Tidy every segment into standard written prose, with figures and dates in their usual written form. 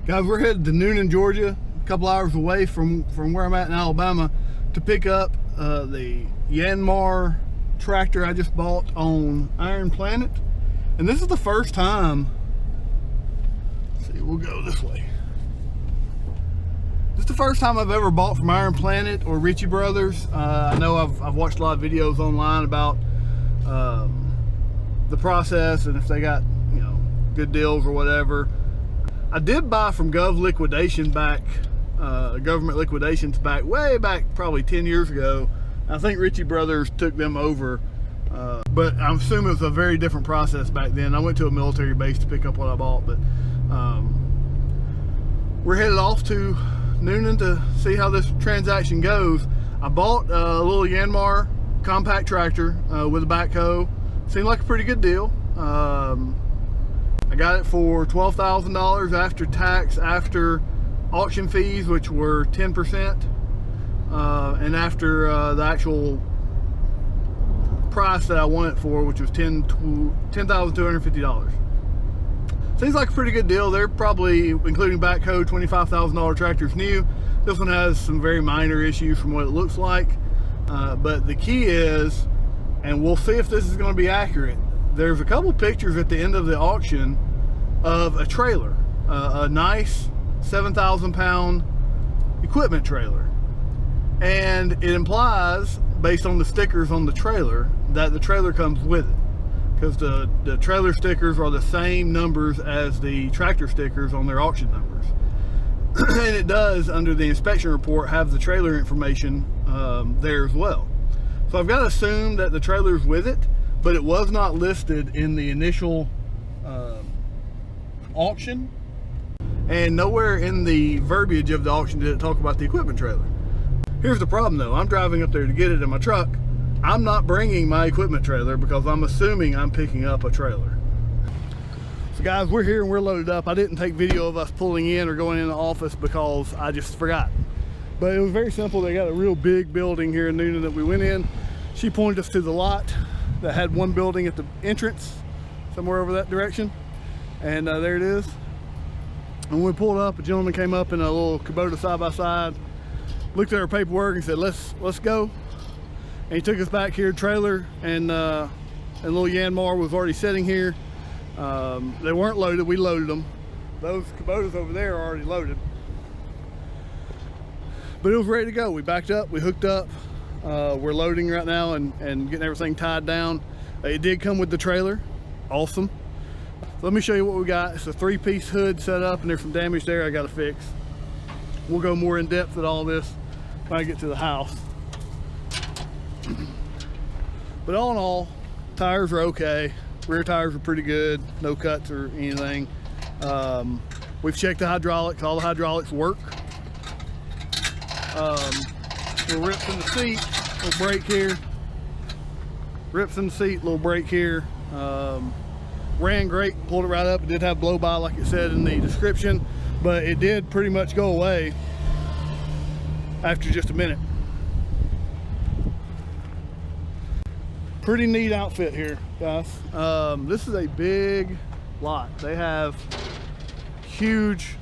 Guys, we're headed to Noonan, Georgia, a couple hours away from where I'm at in Alabama, to pick up the Yanmar tractor I just bought on Iron Planet. And this is the first time, let's see, we'll go this way. This is the first time I've ever bought from Iron Planet or Ritchie Bros. I know I've watched a lot of videos online about the process and if they got, you know, good deals or whatever. I did buy from Gov Liquidation back, government liquidations back, way back probably 10 years ago. I think Ritchie Brothers took them over, but I'm assuming it was a very different process back then. I went to a military base to pick up what I bought, but we're headed off to Noonan to see how this transaction goes. I bought a little Yanmar compact tractor with a backhoe. Seemed like a pretty good deal. I got it for $12,000 after tax, after auction fees, which were 10%, and after the actual price that I want it for, which was $10,250. Seems like a pretty good deal. They're probably, including backhoe, $25,000 tractors new. This one has some very minor issues from what it looks like, but the key is, and we'll see if this is going to be accurate, there's a couple pictures at the end of the auction of a trailer, a nice 7,000 pound equipment trailer, and it implies, based on the stickers on the trailer, that the trailer comes with it, because the trailer stickers are the same numbers as the tractor stickers on their auction numbers. And it does, under the inspection report, have the trailer information there as well. So I've got to assume that the trailer's with it, but it was not listed in the initial auction, and nowhere in the verbiage of the auction did it talk about the equipment trailer. Here's the problem though, I'm driving up there to get it in my truck. I'm not bringing my equipment trailer because I'm assuming I'm picking up a trailer. So guys, we're here and we're loaded up. I didn't take video of us pulling in or going in the office because I just forgot. But it was very simple. They got a real big building here in Noonan that we went in. She pointed us to the lot that had one building at the entrance, somewhere over that direction. And there it is. And when we pulled up, a gentleman came up in a little Kubota side-by-side, looked at our paperwork and said, let's go. And he took us back here, trailer and little Yanmar was already sitting here. They weren't loaded, we loaded them. Those Kubotas over there are already loaded. But it was ready to go. We backed up, we hooked up. We're loading right now and getting everything tied down. It did come with the trailer, awesome. So let me show you what we got. It's a 3-piece hood set up and there's some damage there I gotta fix. We'll go more in depth at all this when I get to the house. But all in all, tires are okay. Rear tires are pretty good, no cuts or anything. We've checked the hydraulics, all the hydraulics work. Little rips in the seat, little brake here. Rips in the seat, little brake here. Ran great, pulled it right up. It did have blow by like it said in the description, but it did pretty much go away after just a minute. Pretty neat outfit here, guys. This is a big lot. They have huge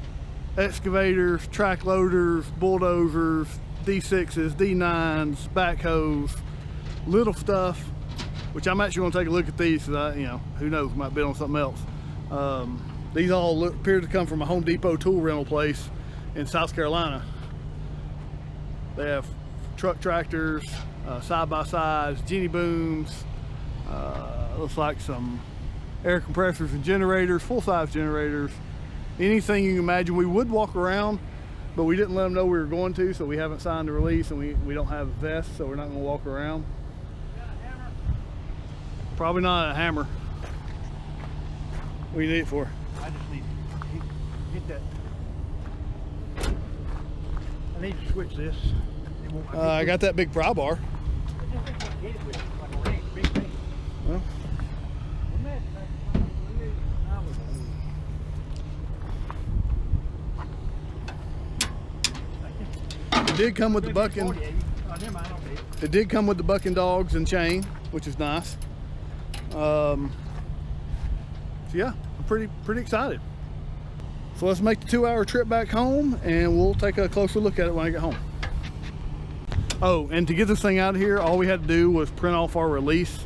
excavators, track loaders, bulldozers, D6s, D9s, backhoes, little stuff, which I'm actually going to take a look at these because you know, who knows, might bid on something else. These all appear to come from a Home Depot tool rental place in South Carolina. They have truck tractors, side-by-sides, genie booms, looks like some air compressors and generators, full-size generators, anything you can imagine. We would walk around, but we didn't let them know we were going to, so we haven't signed the release, and we don't have a vest, so we're not going to walk around. Probably not a hammer. What do you need it for? I just need to get that. I need to switch this. I got that big pry bar. Well, it did come with the bucking. It did come with the bucking dogs and chain, which is nice. So yeah, I'm pretty excited. So let's make the 2-hour trip back home and we'll take a closer look at it when I get home. Oh, and to get this thing out of here, all we had to do was print off our release,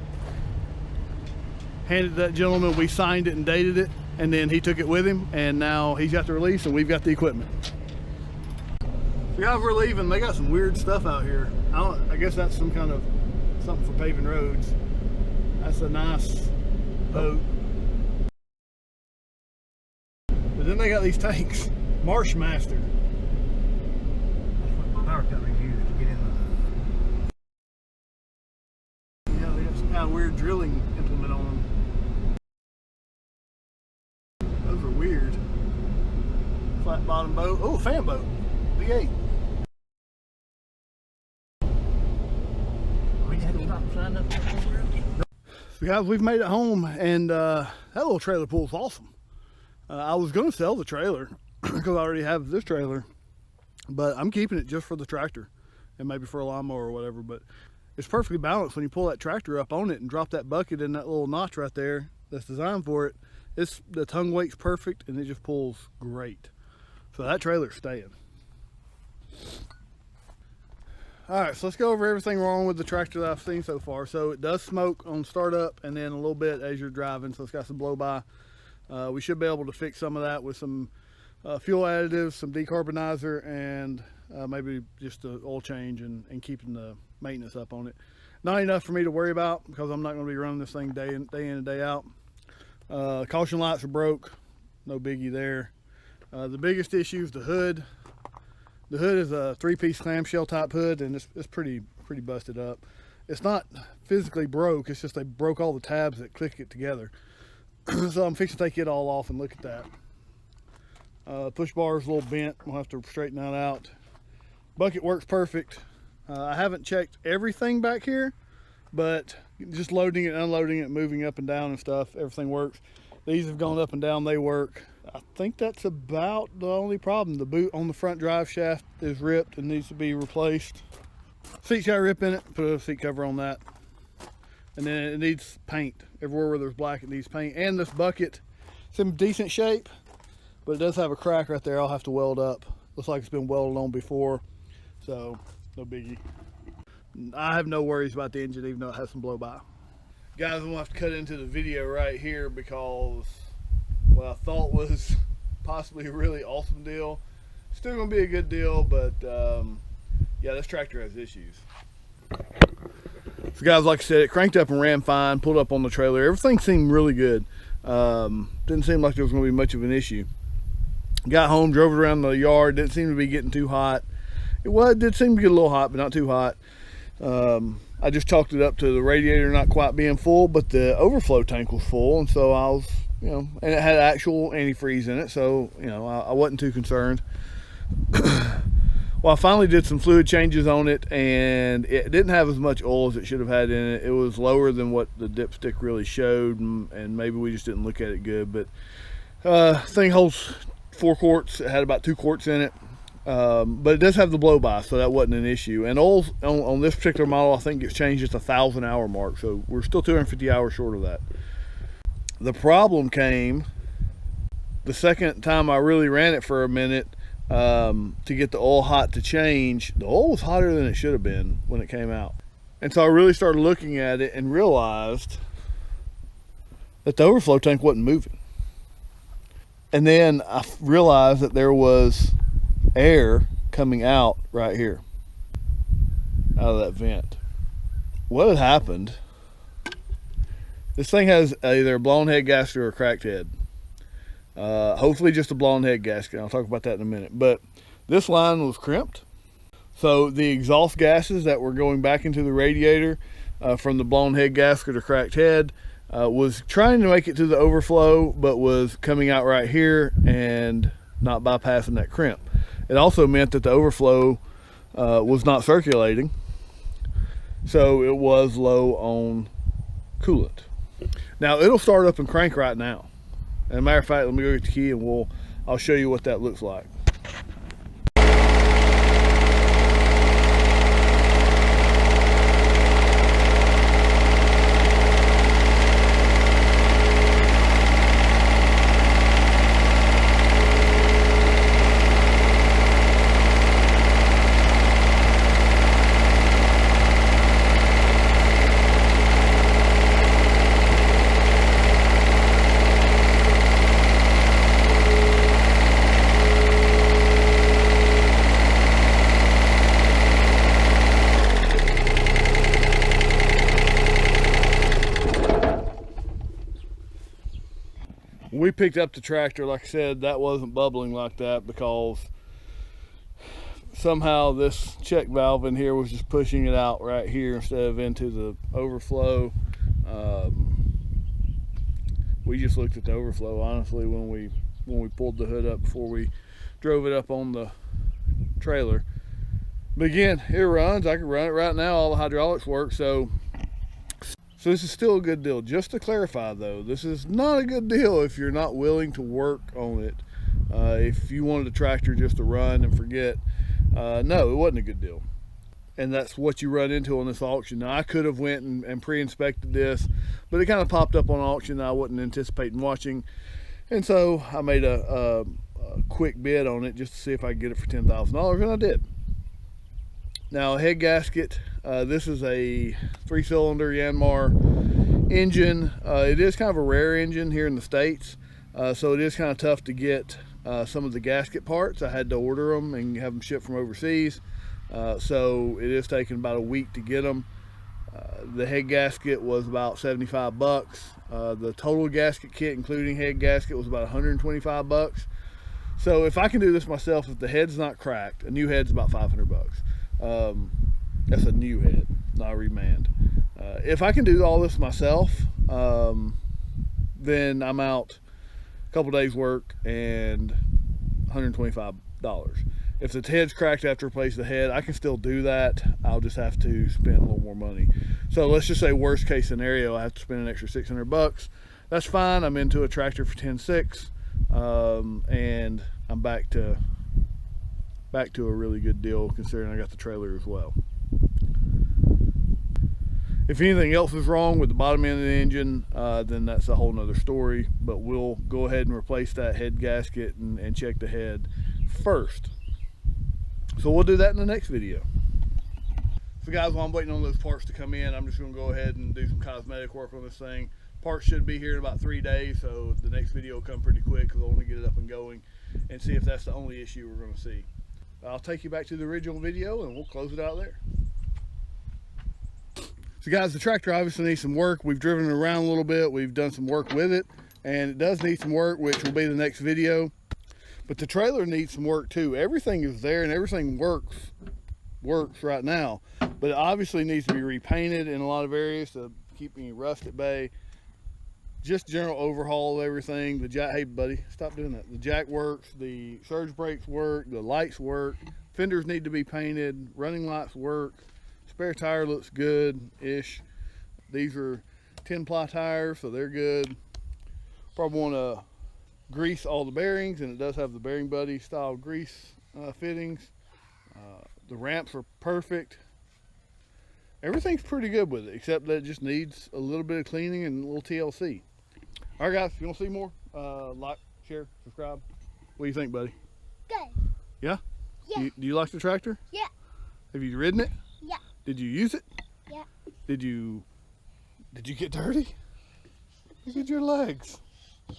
hand it to that gentleman, we signed it and dated it, and then he took it with him, and now he's got the release and we've got the equipment. So guys, we're leaving. They got some weird stuff out here. I guess that's some kind of something for paving roads. That's a nice boat. But then they got these tanks. Marshmaster. That's what the power companies use to get in the... Yeah, they got some kind of weird drilling implement on them. Those are weird. Flat bottom boat. Oh, fan boat. V8. We had to stop signing up for. So guys, we've made it home, and that little trailer pool is awesome. I was going to sell the trailer because I already have this trailer, but I'm keeping it just for the tractor and maybe for a lawnmower or whatever. But it's perfectly balanced when you pull that tractor up on it and drop that bucket in that little notch right there that's designed for it. The tongue weight's perfect and it just pulls great. So that trailer's staying. Alright, so let's go over everything wrong with the tractor that I've seen so far. So it does smoke on startup and then a little bit as you're driving, so it's got some blow by. We should be able to fix some of that with some fuel additives, some decarbonizer, and maybe just an oil change and keeping the maintenance up on it. Not enough for me to worry about because I'm not going to be running this thing day in and day out. Caution lights are broke, no biggie there. The biggest issue is the hood. The hood is a 3-piece clamshell type hood, and it's pretty busted up. It's not physically broke, it's just they broke all the tabs that click it together. So I'm fixing to take it all off and look at that. Push bar is a little bent, we'll have to straighten that out. Bucket works perfect. I haven't checked everything back here, but just loading it, unloading it, moving up and down and stuff, everything works. These have gone up and down, they work. I think that's about the only problem. The boot on the front drive shaft is ripped and needs to be replaced. Seat's got a rip in it, put a seat cover on that. And then it needs paint. Everywhere where there's black, it needs paint. And this bucket, it's in decent shape, but it does have a crack right there I'll have to weld up. Looks like it's been welded on before, so no biggie. I have no worries about the engine, even though it has some blow by. Guys, I'm gonna have to cut into the video right here because what I thought was possibly a really awesome deal, still gonna be a good deal, but yeah, this tractor has issues. So guys, like I said, it cranked up and ran fine, pulled up on the trailer. Everything seemed really good. Didn't seem like there was gonna be much of an issue. Got home, drove it around the yard, didn't seem to be getting too hot. It did seem to get a little hot, but not too hot. I just chalked it up to the radiator not quite being full, but the overflow tank was full, and so I was, and it had actual antifreeze in it, so I wasn't too concerned. Well, I finally did some fluid changes on it, and it didn't have as much oil as it should have had in it. It was lower than what the dipstick really showed, and maybe we just didn't look at it good. But thing holds 4 quarts. It had about 2 quarts in it, but it does have the blow by, so that wasn't an issue. And oil on this particular model, I think it's changed at the 1,000-hour mark, so we're still 250 hours short of that. The problem came the second time I really ran it for a minute. To get the oil hot to change. The oil was hotter than it should have been when it came out, and so I really started looking at it and realized that the overflow tank wasn't moving. And then I realized that there was air coming out right here out of that vent. What had happened, this thing has either a blown head gasket or a cracked head. Hopefully just a blown head gasket. I'll talk about that in a minute. But this line was crimped, so the exhaust gases that were going back into the radiator from the blown head gasket or cracked head was trying to make it to the overflow, but was coming out right here and not bypassing that crimp. It also meant that the overflow was not circulating, so it was low on coolant. Now it'll start up and crank right now. As a matter of fact, let me go get the key and I'll show you what that looks like. picked up the tractor, like I said, that wasn't bubbling like that because somehow this check valve in here was just pushing it out right here instead of into the overflow. We just looked at the overflow honestly when we pulled the hood up before we drove it up on the trailer. But again, it runs. I can run it right now. All the hydraulics work. So this is still a good deal. Just to clarify though, this is not a good deal if you're not willing to work on it. If you wanted a tractor just to run and forget, no, it wasn't a good deal. And that's what you run into on this auction. Now I could have went and pre-inspected this, but it kind of popped up on auction that I wasn't anticipating watching. And so I made a quick bid on it just to see if I could get it for $10,000, and I did. Now, a head gasket, this is a 3-cylinder Yanmar engine. It is kind of a rare engine here in the States, so it is kind of tough to get some of the gasket parts. I had to order them and have them shipped from overseas, so it is taking about a week to get them. The head gasket was about 75 bucks. The total gasket kit, including head gasket, was about 125 bucks. So if I can do this myself, if the head's not cracked, a new head's about 500 bucks. That's a new head, not a remand. If I can do all this myself, then I'm out a couple days work and $125. If the head's cracked after replace the head, I can still do that. I'll just have to spend a little more money. So let's just say worst case scenario, I have to spend an extra 600 bucks. That's fine. I'm into a tractor for 10.6, and I'm back to a really good deal considering I got the trailer as well. If anything else is wrong with the bottom end of the engine, then that's a whole nother story, but we'll go ahead and replace that head gasket and check the head first. So we'll do that in the next video. So guys, while I'm waiting on those parts to come in, I'm just going to go ahead and do some cosmetic work on this thing. Parts should be here in about 3 days, so the next video will come pretty quick because I want to get it up and going and see if that's the only issue we're going to see. I'll take you back to the original video and we'll close it out there. So guys, the tractor obviously needs some work. We've driven it around a little bit. We've done some work with it, and it does need some work, which will be the next video. But the trailer needs some work too. Everything is there and everything works right now, but it obviously needs to be repainted in a lot of areas to keep any rust at bay. Just general overhaul of everything. The jack, hey buddy, stop doing that. The jack works, the surge brakes work, the lights work, fenders need to be painted, running lights work, spare tire looks good-ish. These are 10-ply tires, so they're good. Probably want to grease all the bearings, and it does have the Bearing Buddy style grease fittings. The ramps are perfect. Everything's pretty good with it, except that it just needs a little bit of cleaning and a little TLC. All right, guys, if you want to see more, like, share, subscribe. What do you think, buddy? Good. Yeah? Yeah. Do you like the tractor? Yeah. Have you ridden it? Yeah. Did you use it? Yeah. Did you get dirty? Look at your legs. Yeah.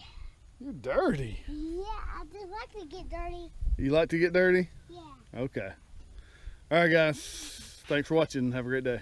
You're dirty. Yeah, I just like to get dirty. You like to get dirty? Yeah. Okay. All right, guys. Thanks for watching. Have a great day.